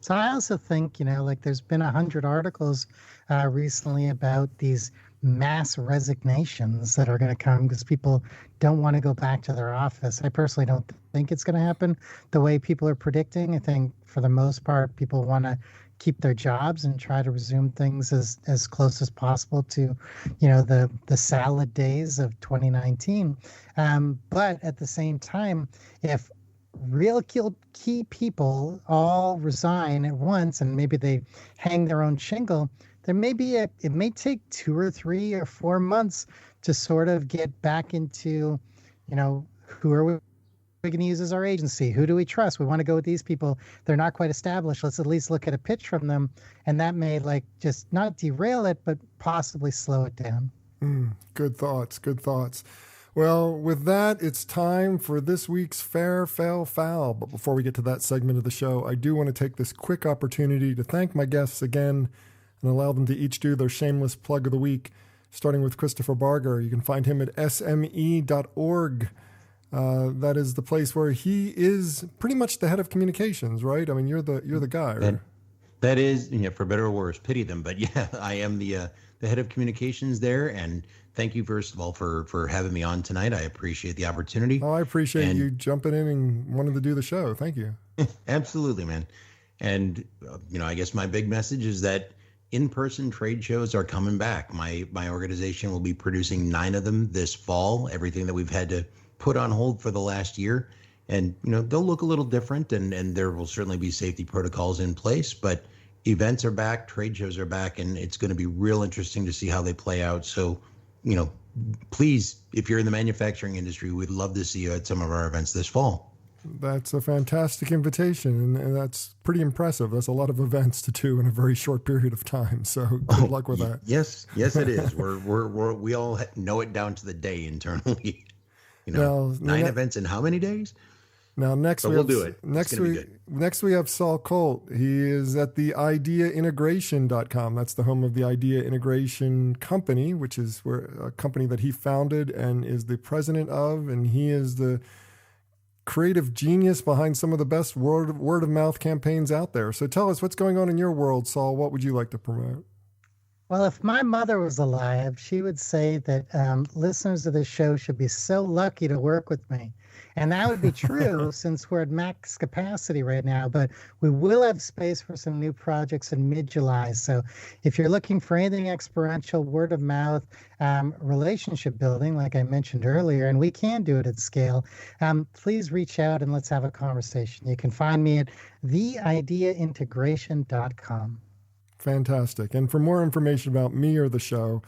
So I also think, like there's been 100 articles recently about these mass resignations that are going to come because people don't want to go back to their office. I personally don't think it's going to happen the way people are predicting. I think for the most part, people want to keep their jobs and try to resume things as close as possible to, the salad days of 2019. But at the same time, if real key people all resign at once and maybe they hang their own shingle, it may take 2 or 3 or 4 months to sort of get back into, who are we going to use as our agency? Who do we trust? We want to go with these people. They're not quite established. Let's at least look at a pitch from them. And that may just not derail it, but possibly slow it down. Good thoughts. Good thoughts. Well, with that, it's time for this week's Fair, Fail, Foul. But before we get to that segment of the show, I do want to take this quick opportunity to thank my guests again and allow them to each do their shameless plug of the week, starting with Christopher Barger. You can find him at sme.org. That is the place where he is pretty much the head of communications, right? I mean, you're the guy. Right? That is, for better or worse, pity them. But yeah, I am the head of communications there. And thank you, first of all, for having me on tonight. I appreciate the opportunity. Oh, I appreciate you jumping in and wanting to do the show. Thank you. Absolutely, man. And, I guess my big message is that in-person trade shows are coming back. My organization will be producing 9 of them this fall, everything that we've had to put on hold for the last year. And, they'll look a little different and there will certainly be safety protocols in place, but events are back, trade shows are back, and it's going to be real interesting to see how they play out. So, please, if you're in the manufacturing industry, we'd love to see you at some of our events this fall. That's a fantastic invitation, and that's pretty impressive. That's a lot of events to do in a very short period of time. So good luck with that. Yes, it is. We all know it down to the day internally. 9 events in how many days? Now we'll do it. Next we have Saul Colt. He is at the ideaintegration.com. That's the home of the Idea Integration Company, which is a company that he founded and is the president of, and he is the creative genius behind some of the best word of mouth campaigns out there. So tell us what's going on in your world, Saul. What would you like to promote? Well, if my mother was alive, she would say that listeners of this show should be so lucky to work with me. And that would be true since we're at max capacity right now, but we will have space for some new projects in mid-July. So if you're looking for anything experiential, word of mouth, relationship building, like I mentioned earlier, and we can do it at scale, please reach out and let's have a conversation. You can find me at theideaintegration.com. Fantastic. And for more information about me or the show,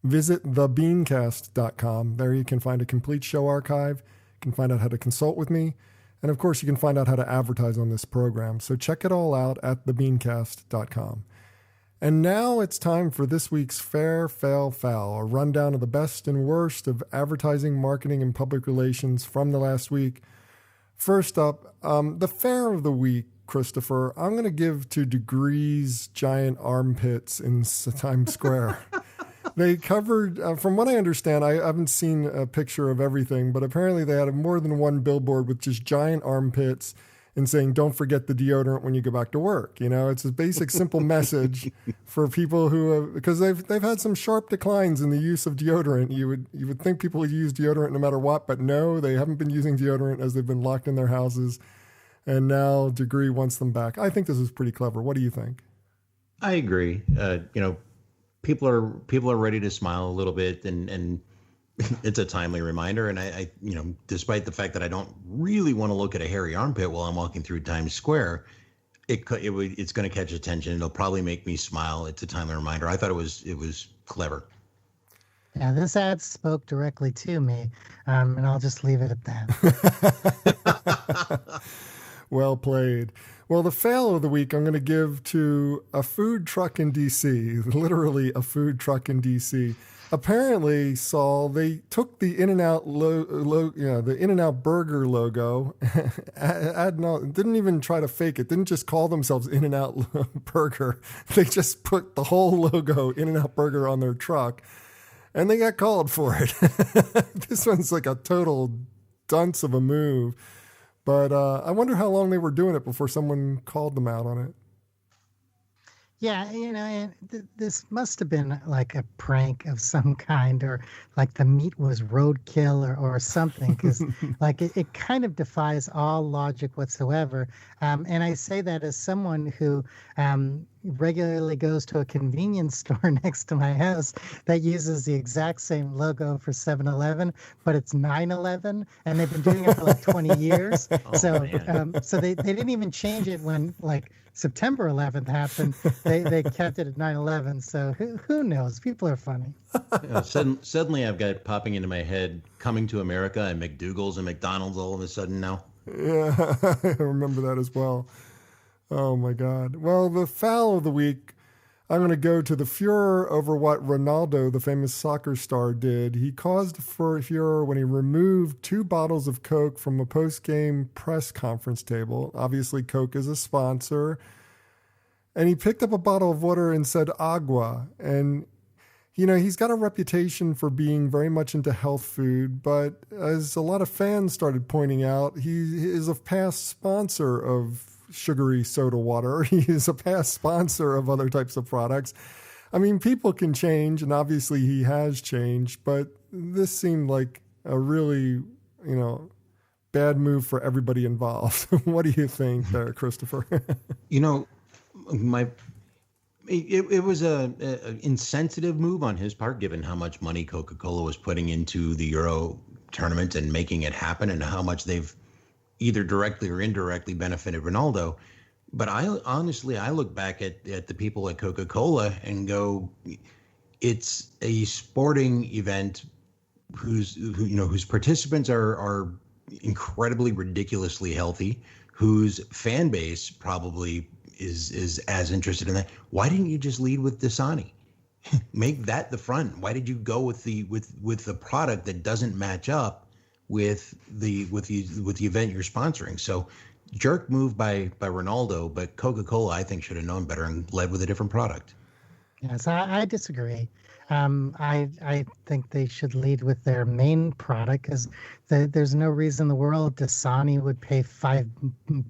visit thebeancast.com. There you can find a complete show archive. You can find out how to consult with me. And of course, you can find out how to advertise on this program. So check it all out at thebeancast.com. And now it's time for this week's Fair, Fail, Foul, a rundown of the best and worst of advertising, marketing, and public relations from the last week. First up, the Fair of the Week, Christopher, I'm going to give to Degree's giant armpits in Times Square. They covered, from what I understand, I haven't seen a picture of everything, but apparently they had more than one billboard with just giant armpits and saying, don't forget the deodorant when you go back to work. It's a basic, simple message for people because they've had some sharp declines in the use of deodorant. You would think people would use deodorant no matter what, but no, they haven't been using deodorant as they've been locked in their houses. And now Degree wants them back. I think this is pretty clever. What do you think? I agree. People are ready to smile a little bit, and it's a timely reminder. And I despite the fact that I don't really want to look at a hairy armpit while I'm walking through Times Square, it's going to catch attention. It'll probably make me smile. It's a timely reminder. I thought it was clever. Yeah, this ad spoke directly to me, and I'll just leave it at that. Well played. Well, the fail of the week I'm going to give to a food truck in D.C., literally a food truck in D.C. Apparently, Saul, they took the In-N-Out the In-N-Out burger logo, didn't even try to fake it, didn't just call themselves In-N-Out burger. They just put the whole logo In-N-Out burger on their truck, and they got called for it. This one's like a total dunce of a move. But I wonder how long they were doing it before someone called them out on it. Yeah, and this must have been like a prank of some kind, or like the meat was roadkill or something, because like it kind of defies all logic whatsoever. And I say that as someone who regularly goes to a convenience store next to my house that uses the exact same logo for 7-Eleven, but it's 9/11, and they've been doing it for like 20 years. Oh, So man. so they didn't even change it when like September 11th happened. They kept it at 9/11. So who knows? People are funny. Suddenly I've got it popping into my head, Coming to America and McDougal's and McDonald's all of a sudden now. Yeah, I remember that as well. Oh my God. Well, the foul of the week, I'm going to go to the furor over what Ronaldo, the famous soccer star, did. He caused furor when he removed 2 bottles of Coke from a post-game press conference table. Obviously, Coke is a sponsor. And he picked up a bottle of water and said Agua. And, he's got a reputation for being very much into health food. But as a lot of fans started pointing out, he is a past sponsor of sugary soda water. He is a past sponsor of other types of products. I mean, people can change, and obviously he has changed, but this seemed like a really, bad move for everybody involved. What do you think there, Christopher? It was a insensitive move on his part, given how much money Coca-Cola was putting into the Euro tournament and making it happen, and how much they've either directly or indirectly benefited Ronaldo. But I look back at the people at Coca-Cola and go, it's a sporting event whose participants are incredibly ridiculously healthy, whose fan base probably is as interested in that. Why didn't you just lead with Dasani? Make that the front. Why did you go with the product that doesn't match up with the event you're sponsoring? So jerk move by Ronaldo, but Coca-Cola, I think, should have known better and led with a different product. Yes, I disagree. I think they should lead with their main product, because there's no reason in the world Dasani would pay $5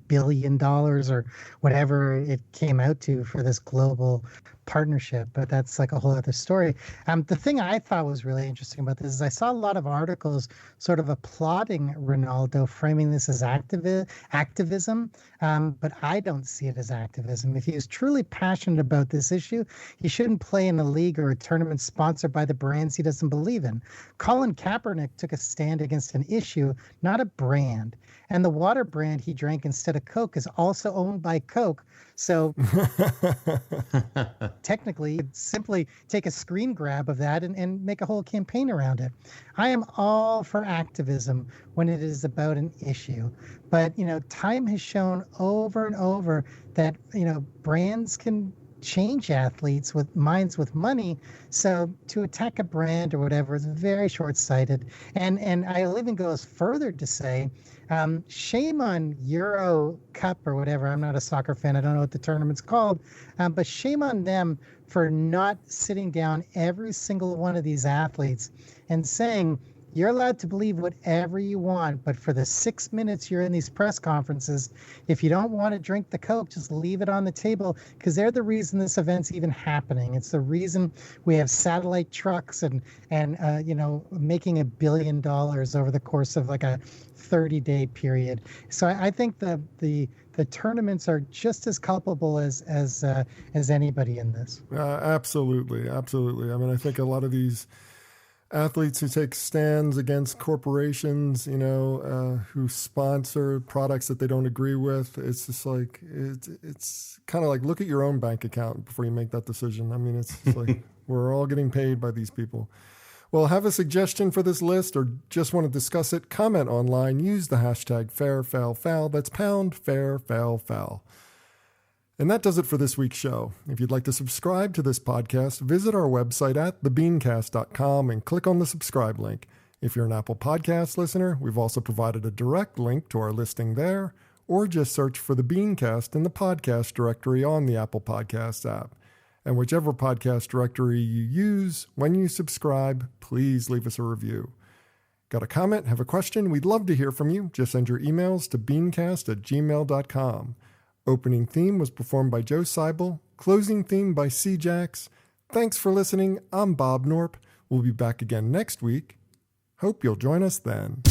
billion or whatever it came out to for this global partnership. But that's like a whole other story. The thing I thought was really interesting about this is I saw a lot of articles sort of applauding Ronaldo, framing this as activism, but I don't see it as activism. If he was truly passionate about this issue, he shouldn't play in a league or a tournament sponsored by the brands he doesn't believe in. Colin Kaepernick took a stand against an issue, not a brand. And the water brand he drank instead of Coke is also owned by Coke. So technically, you'd simply take a screen grab of that and make a whole campaign around it. I am all for activism when it is about an issue. But, time has shown over and over that, brands can change athletes with minds with money. So to attack a brand or whatever is very short-sighted. And I'll even go as further to say, shame on Euro Cup or whatever. I'm not a soccer fan. I don't know what the tournament's called. But shame on them for not sitting down every single one of these athletes and saying, you're allowed to believe whatever you want, but for the 6 minutes you're in these press conferences, if you don't want to drink the Coke, just leave it on the table, because they're the reason this event's even happening. It's the reason we have satellite trucks and making $1 billion over the course of like a 30-day period. So I think the tournaments are just as culpable as anybody in this. Absolutely. I mean, I think a lot of these athletes who take stands against corporations, who sponsor products that they don't agree with, it's just like, it's kind of like, look at your own bank account before you make that decision. I mean, it's just like, we're all getting paid by these people. Well, have a suggestion for this list or just want to discuss it? Comment online, use the hashtag #FairFoulFoul. That's #FairFoulFoul. And that does it for this week's show. If you'd like to subscribe to this podcast, visit our website at thebeancast.com and click on the subscribe link. If you're an Apple Podcast listener, we've also provided a direct link to our listing there, or just search for the BeanCast in the podcast directory on the Apple Podcasts app. And whichever podcast directory you use, when you subscribe, please leave us a review. Got a comment? Have a question? We'd love to hear from you. Just send your emails to beancast@gmail.com. Opening theme was performed by Joe Seibel. Closing theme by C-Jax. Thanks for listening. I'm Bob Norp. We'll be back again next week. Hope you'll join us then.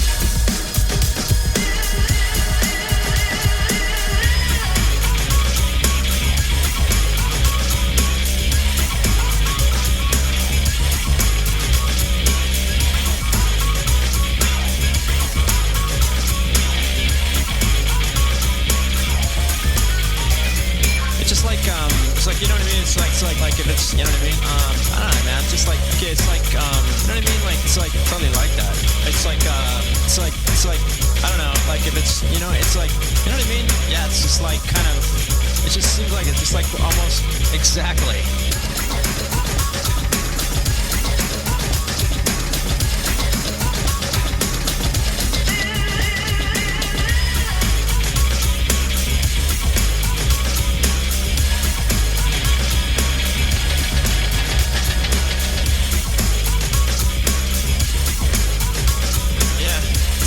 It's like, you know what I mean? It's like if it's, you know what I mean? I don't know, man. Just like, it's like, you know what I mean? Like, it's like totally like that. It's like, I don't know, like if it's, you know, it's like, you know what I mean? Yeah, it's just like kind of, it just seems like it's just like almost exactly.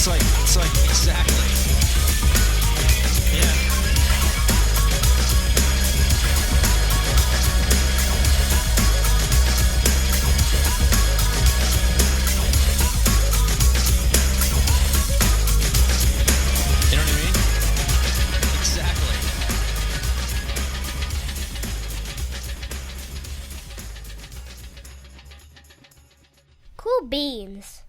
It's like exactly. Yeah. You know what I mean? Exactly. Cool beans.